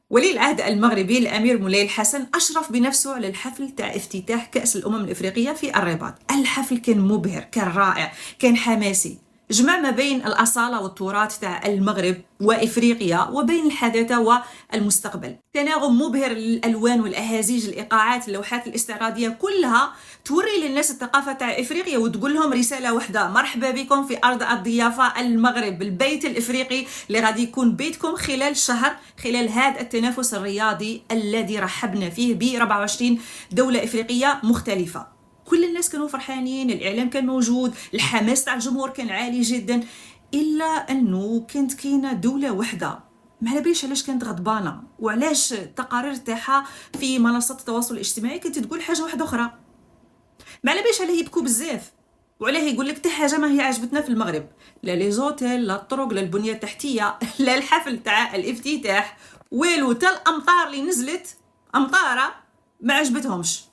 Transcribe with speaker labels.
Speaker 1: ولي العهد المغربي الامير مولاي الحسن اشرف بنفسه على الحفل تاع افتتاح كاس الامم الافريقيه في الرباط. الحفل كان مبهر، كان رائع، كان حماسي، جمع ما بين الاصاله والتراث تاع المغرب وافريقيا وبين الحداثه والمستقبل. تناغم مبهر للالوان والاهازيج، الايقاعات، اللوحات الاستعراضيه، كلها توري للناس الثقافه تاع افريقيا وتقول لهم رساله واحده: مرحبا بكم في ارض الضيافه المغرب، البيت الافريقي اللي غادي يكون بيتكم خلال شهر، خلال هذا التنافس الرياضي الذي رحبنا فيه ب 24 دوله افريقيه مختلفه. كل الناس كانوا فرحانين، الاعلام كان موجود، الحماس تاع الجمهور كان عالي جدا، الا انه كانت كاينه دوله واحده ما على باليش علاش كانت غضبانه، وعلاش التقارير تاعها في منصات التواصل الاجتماعي كانت تقول حاجه واحده اخرى. ما على باليش عليه يبكوا بزاف، وعليه يقول لك حتى حاجه ما هي عجبتنا في المغرب، لا لي زوتيل، لا الطرق، لا البنيه التحتيه، لا الحفل تاع الافتتاح، والو، تا الامطار اللي نزلت امطاره ما عجبتهمش.